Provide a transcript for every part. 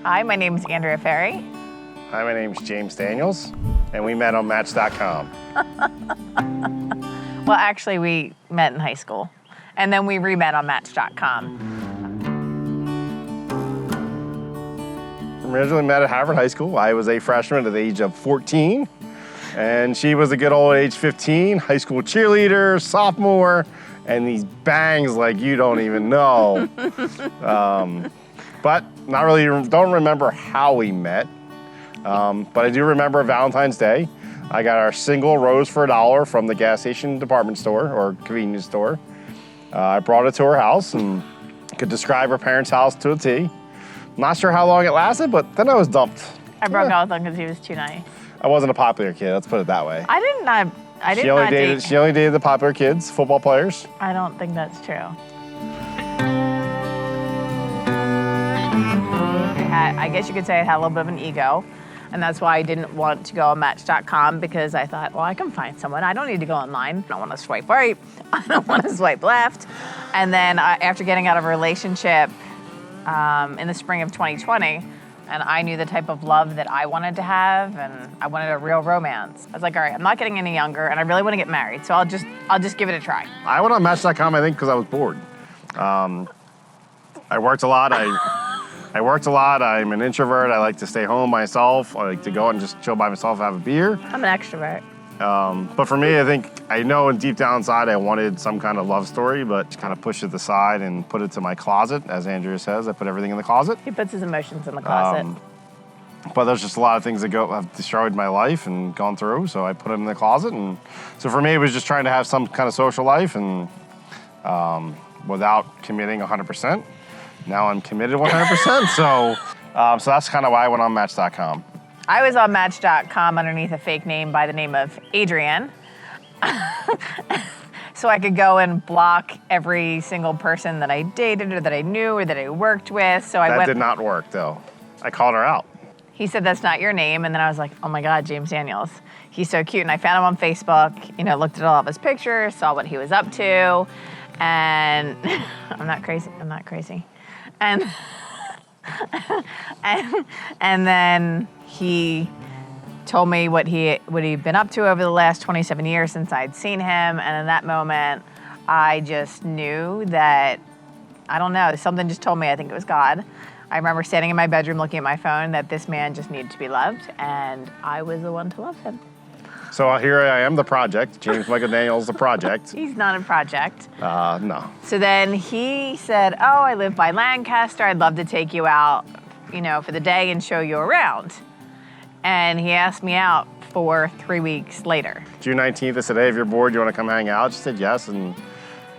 Hi, my name is Andrea Ferry. Hi, my name's James Daniels, and we met on Match.com. Well, actually, we met in high school, and then we re-met on Match.com. Originally met at Harvard High School. I was a freshman at the age of 14, and she was a good old age 15, high school cheerleader, sophomore, and these bangs like you don't even know. But not really, don't remember how we met, but I do remember Valentine's Day. I got our single rose for $1 from the gas station department store or convenience store. I brought it to her house and could describe her parents' house to a T. Not sure how long it lasted, but then I was dumped. I broke up with him because he was too nice. I wasn't a popular kid, let's put it that way. I did not date. She only dated the popular kids, football players. I don't think that's true. I guess you could say I had a little bit of an ego, and that's why I didn't want to go on Match.com, because I thought, well, I can find someone. I don't need to go online. I don't want to swipe right. I don't want to swipe left. And then after getting out of a relationship in the spring of 2020, and I knew the type of love that I wanted to have, and I wanted a real romance. I was like, all right, I'm not getting any younger, and I really want to get married, so I'll just give it a try. I went on Match.com, I think, because I was bored. I worked a lot. I worked a lot. I'm an introvert. I like to stay home myself. I like to go out and just chill by myself, have a beer. I'm an extrovert. But for me, I think I know deep down inside I wanted some kind of love story, but just kind of pushed it aside and put it to my closet. As Andrea says, I put everything in the closet. He puts his emotions in the closet. But there's just a lot of things that have destroyed my life and gone through, so I put them in the closet. And so for me, it was just trying to have some kind of social life and without committing 100%. Now I'm committed 100%, so that's kind of why I went on Match.com. I was on Match.com underneath a fake name by the name of Adrian. So I could go and block every single person that I dated or that I knew or that I worked with. So That did not work, though. I called her out. He said, that's not your name. And then I was like, oh my God, James Daniels. He's so cute. And I found him on Facebook, looked at all of his pictures, saw what he was up to. And I'm not crazy. And and then he told me what he'd been up to over the last 27 years since I'd seen him. And in that moment, I just knew that, I don't know, something just told me, I think it was God. I remember standing in my bedroom looking at my phone that this man just needed to be loved, and I was the one to love him. So here I am, the project. James Michael Daniels, the project. He's not a project. No. So then he said, oh, I live by Lancaster. I'd love to take you out, for the day and show you around. And he asked me out for 3 weeks later. June 19th, I said, hey, if you're bored, do you want to come hang out? She said yes, and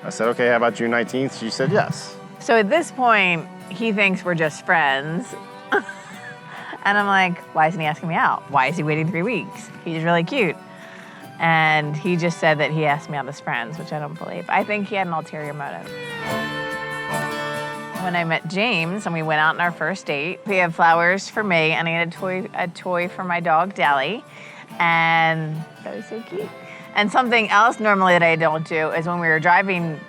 I said, okay, how about June 19th? She said yes. So at this point, he thinks we're just friends. And I'm like, why isn't he asking me out? Why is he waiting 3 weeks? He's really cute. And he just said that he asked me out as friends, which I don't believe. I think he had an ulterior motive. When I met James and we went out on our first date, he had flowers for me and he had a toy for my dog, Dally. And that was so cute. And something else normally that I don't do is when we were driving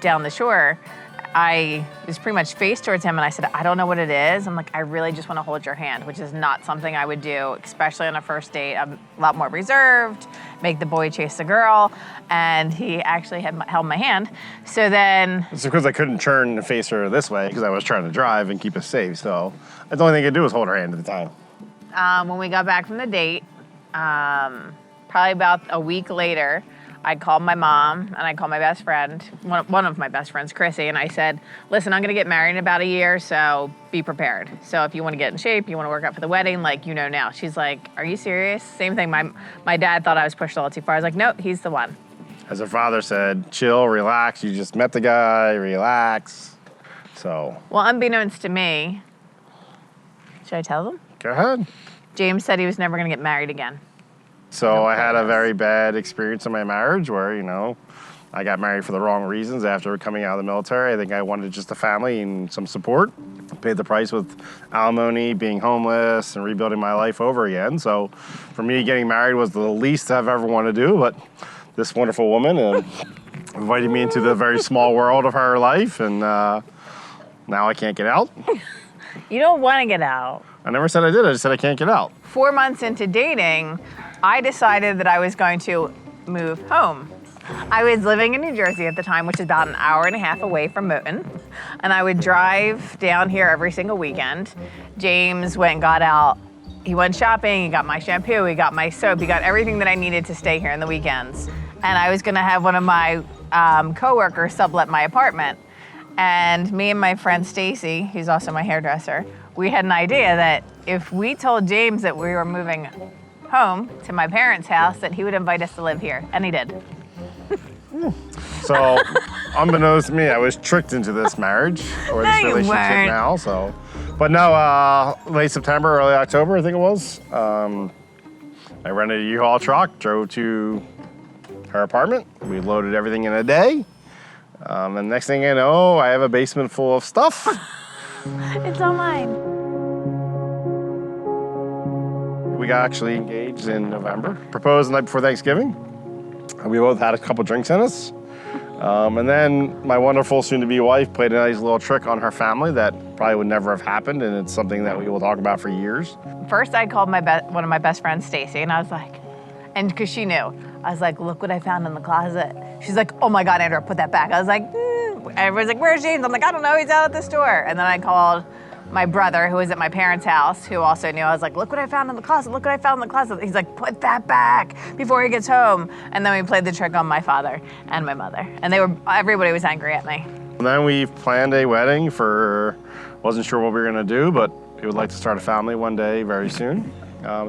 down the shore, I was pretty much face towards him and I said, I don't know what it is. I'm like, I really just want to hold your hand, which is not something I would do, especially on a first date. I'm a lot more reserved, make the boy chase the girl. And he actually held my hand. So then... It's because I couldn't turn and face her this way because I was trying to drive and keep us safe. So the only thing I could do was hold her hand at the time. When we got back from the date, probably about a week later, I called my mom and I called my best friend, one of my best friends, Chrissy, and I said, listen, I'm gonna get married in about a year, so be prepared. So if you wanna get in shape, you wanna work out for the wedding, now. She's like, are you serious? Same thing, my dad thought I was pushed a little too far. I was like, nope, he's the one. As her father said, chill, relax, you just met the guy, relax. So. Well, unbeknownst to me, should I tell them? Go ahead. James said he was never gonna get married again. So I had a very bad experience in my marriage where, I got married for the wrong reasons after coming out of the military. I think I wanted just a family and some support. Paid the price with alimony, being homeless, and rebuilding my life over again. So for me, getting married was the least I've ever wanted to do, but this wonderful woman invited me into the very small world of her life, and now I can't get out. You don't want to get out. I never said I did. I just said I can't get out. 4 months into dating, I decided that I was going to move home. I was living in New Jersey at the time, which is about an hour and a half away from Moton. And I would drive down here every single weekend. James went and got out. He went shopping, he got my shampoo, he got my soap, he got everything that I needed to stay here in the weekends. And I was gonna have one of my coworkers sublet my apartment. And me and my friend Stacy, who's also my hairdresser, we had an idea that if we told James that we were moving home to my parents' house, that he would invite us to live here, and he did. So, unbeknownst to me, I was tricked into this marriage or this No, you relationship weren't. now. So, but no, late September, early October, I think it was. I rented a U-Haul truck, drove to her apartment. We loaded everything in a day. And next thing I know, I have a basement full of stuff. It's all mine. We got actually engaged in November. Proposed the night before Thanksgiving. We both had a couple drinks in us. And then my wonderful soon-to-be wife played a nice little trick on her family that probably would never have happened, and it's something that we will talk about for years. First, I called one of my best friends, Stacy, and I was like, and because she knew, I was like, look what I found in the closet. She's like, oh my God, Andrea, put that back. I was like, Everyone's like, where's James? I'm like, I don't know, he's out at the store. And then I called my brother, who was at my parents' house, who also knew. I was like, look what I found in the closet, look what I found in the closet. He's like, put that back before he gets home. And then we played the trick on my father and my mother. And everybody was angry at me. And then we planned a wedding wasn't sure what we were gonna do, but we would like to start a family one day very soon.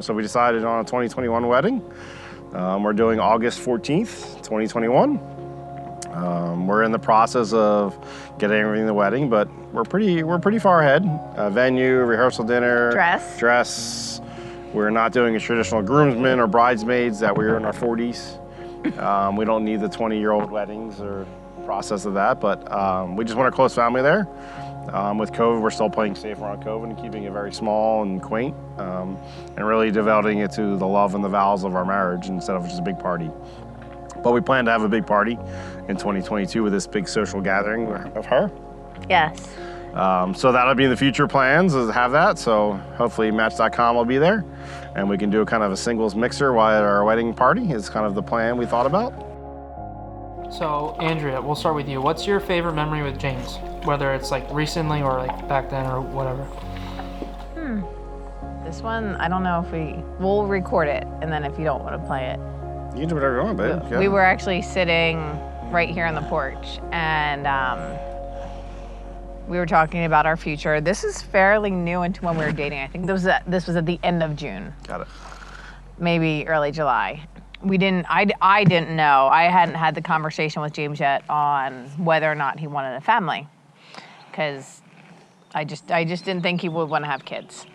So we decided on a 2021 wedding. We're doing August 14th, 2021. We're in the process of getting everything in the wedding, but we're pretty far ahead. Venue, rehearsal dinner, dress. We're not doing a traditional groomsmen or bridesmaids that we're in our 40s. We don't need the 20-year-old weddings or process of that, but we just want a close family there. With COVID, we're still playing safe around COVID and keeping it very small and quaint, and really developing it to the love and the vows of our marriage instead of just a big party. But we plan to have a big party in 2022 with this big social gathering of her. Yes. So that'll be in the future plans, is to have that. So hopefully Match.com will be there, and we can do a kind of a singles mixer while at our wedding party is kind of the plan we thought about. So Andrea, we'll start with you. What's your favorite memory with James? Whether it's like recently or like back then or whatever. This one, I don't know if we'll record it, and then if you don't want to play it. You can do whatever you want, babe. Yeah. We were actually sitting right here on the porch, and we were talking about our future. This is fairly new into when we were dating. I think this was at the end of June. Got it. Maybe early July. I didn't know. I hadn't had the conversation with James yet on whether or not he wanted a family, because I just didn't think he would want to have kids.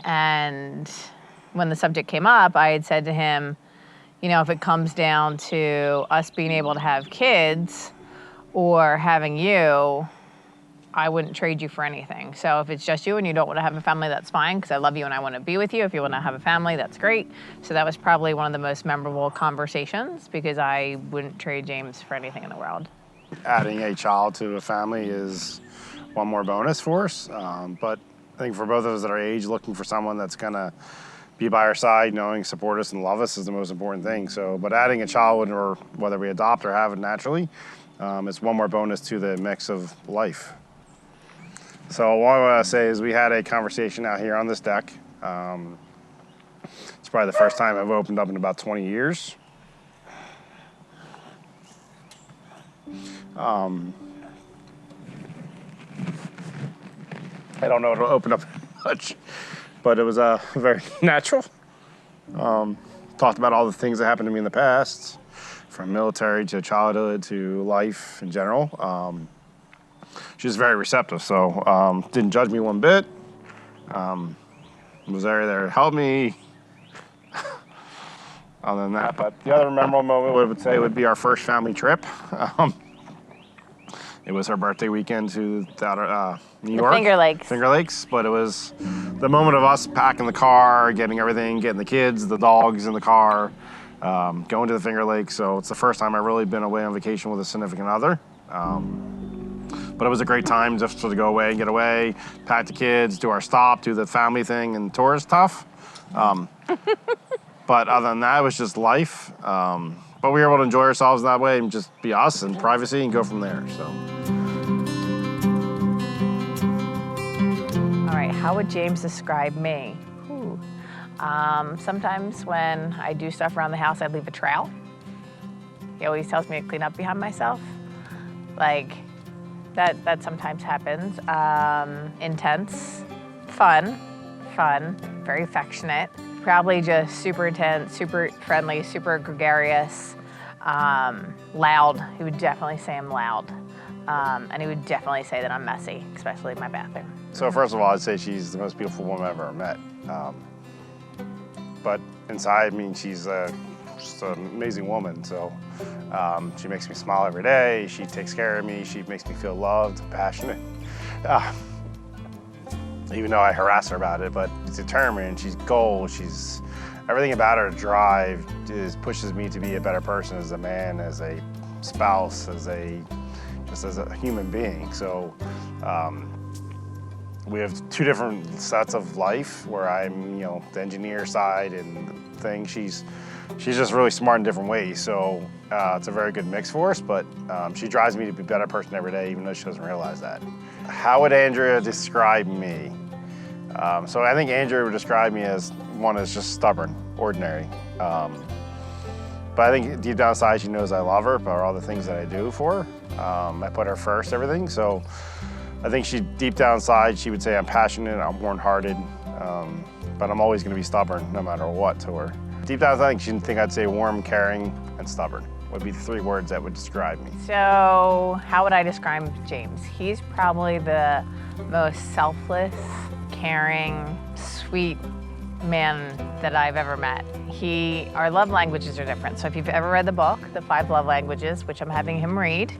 And when the subject came up, I had said to him, you know, if it comes down to us being able to have kids or having you, I wouldn't trade you for anything. So if it's just you and you don't want to have a family, that's fine, because I love you and I want to be with you. If you want to have a family, that's great. So that was probably one of the most memorable conversations, because I wouldn't trade James for anything in the world. Adding a child to a family is one more bonus for us. But I think for both of us at our age, looking for someone that's going to be by our side, knowing, support us, and love us is the most important thing. So, but adding a child, or whether we adopt or have it naturally, it's one more bonus to the mix of life. So what I want to say is we had a conversation out here on this deck. It's probably the first time I've opened up in about 20 years. I don't know if it'll open up much, but it was very natural. Talked about all the things that happened to me in the past, from military to childhood to life in general. She was very receptive, so didn't judge me one bit. Was there to help me. Other than that, but the other memorable moment I would say would be our first family trip. It was her birthday weekend to New York. Finger Lakes. Finger Lakes, but it was the moment of us packing the car, getting everything, getting the kids, the dogs in the car, going to the Finger Lakes. So it's the first time I've really been away on vacation with a significant other. But it was a great time just to go away and get away, pack the kids, do our stop, do the family thing, and tour is tough. But other than that, it was just life. But we were able to enjoy ourselves in that way and just be us and privacy and go from there. So. All right, how would James describe me? Ooh. Sometimes when I do stuff around the house, I leave a trail. He always tells me to clean up behind myself. Like, that sometimes happens. Intense, fun, very affectionate. Probably just super intense, super friendly, super gregarious, loud. He would definitely say I'm loud. And he would definitely say that I'm messy, especially in my bathroom. So first of all, I'd say she's the most beautiful woman I've ever met. But inside, I mean, she's just an amazing woman. So she makes me smile every day. She takes care of me. She makes me feel loved, passionate. Even though I harass her about it, but she's determined, she's goal, she's, everything about her drive pushes me to be a better person as a man, as a spouse, just as a human being. So we have two different sets of life where I'm, the engineer side and the thing. She's just really smart in different ways. So it's a very good mix for us, but she drives me to be a better person every day, even though she doesn't realize that. How would Andrea describe me? So I think Andrea would describe me as one that's just stubborn, ordinary. But I think deep down inside she knows I love her for all the things that I do for her. I put her first, everything. So I think deep down inside she would say I'm passionate, I'm warm-hearted, but I'm always gonna be stubborn no matter what to her. Deep down inside I think she'd think I'd say warm, caring, and stubborn would be the three words that would describe me. So how would I describe James? He's probably the most selfless, caring, sweet man that I've ever met. Our love languages are different. So if you've ever read the book, The 5 Love Languages, which I'm having him read,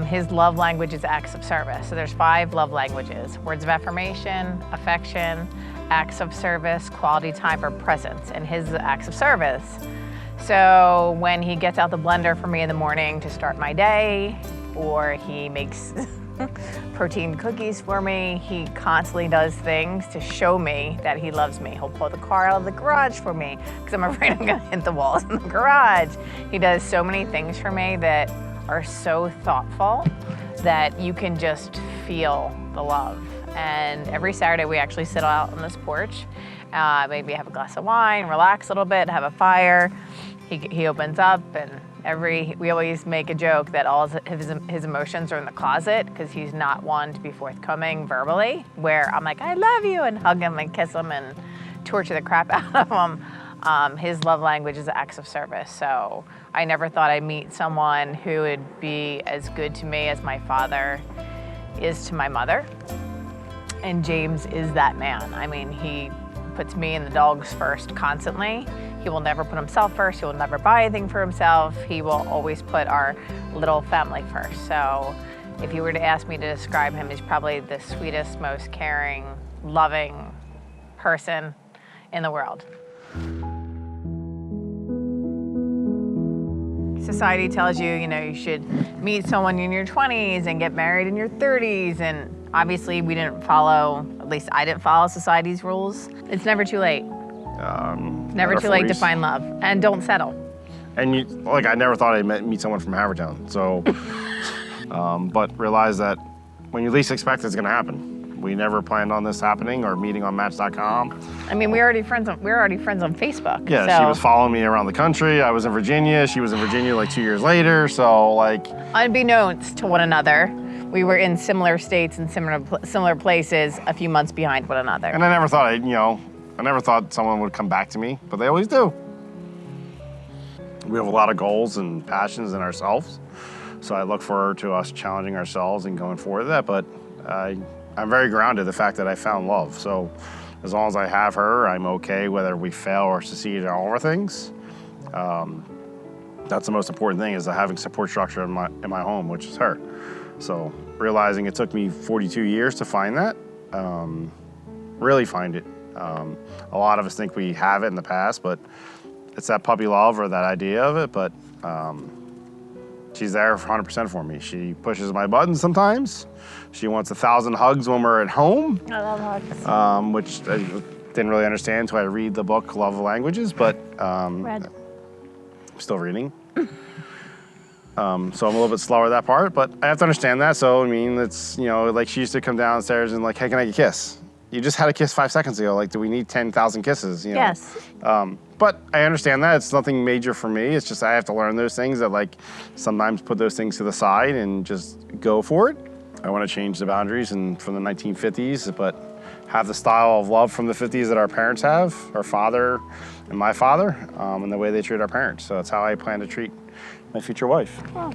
his love language is acts of service. So there's 5 love languages: words of affirmation, affection, acts of service, quality time, or presence. And his is acts of service. So when he gets out the blender for me in the morning to start my day, or he makes protein cookies for me, he constantly does things to show me that he loves me. He'll pull the car out of the garage for me because I'm afraid I'm gonna hit the walls in the garage. He does so many things for me that are so thoughtful that you can just feel the love. And every Saturday we actually sit out on this porch, maybe have a glass of wine, relax a little bit, have a fire. He opens up, and we always make a joke that all his emotions are in the closet because he's not one to be forthcoming verbally, where I'm like, I love you, and hug him and kiss him and torture the crap out of him. His love language is acts of service. So I never thought I'd meet someone who would be as good to me as my father is to my mother. And James is that man. I mean, he puts me and the dogs first constantly. He will never put himself first. He will never buy anything for himself. He will always put our little family first. So if you were to ask me to describe him, he's probably the sweetest, most caring, loving person in the world. Society tells you, you should meet someone in your 20s and get married in your 30s. And obviously we didn't follow, at least I didn't follow society's rules. It's never too late. Never too late to find love, and don't settle. And I never thought I'd meet someone from Havertown. So, but realize that when you least expect it, it's gonna happen. We never planned on this happening or meeting on Match.com. I mean, we're already friends on Facebook. Yeah, so. She was following me around the country. I was in Virginia. She was in Virginia like 2 years later. So unbeknownst to one another, we were in similar states and similar places a few months behind one another. And I never thought I never thought someone would come back to me, but they always do. We have a lot of goals and passions in ourselves, so I look forward to us challenging ourselves and going forward with that, but I'm very grounded, the fact that I found love. So as long as I have her, I'm okay whether we fail or succeed in all our things. That's the most important thing, is having support structure in my home, which is her. So realizing it took me 42 years to find that, really find it. A lot of us think we have it in the past, but it's that puppy love or that idea of it. But She's there 100% for me. She pushes my buttons sometimes. She wants 1,000 hugs when we're at home. I love hugs. Which I didn't really understand until I read the book Love Languages, but Red. I'm still reading. So I'm a little bit slower at that part, but I have to understand that. So, I mean, it's, you know, like she used to come downstairs and like, hey, can I get a kiss? You just had a kiss 5 seconds ago. Like, do we need 10,000 kisses? You know? Yes. But I understand that. It's nothing major for me. It's just I have to learn those things that, like, sometimes put those things to the side and just go for it. I want to change the boundaries and from the 1950s, but have the style of love from the 50s that our parents have, our father and my father, and the way they treat our parents. So that's how I plan to treat my future wife. Oh.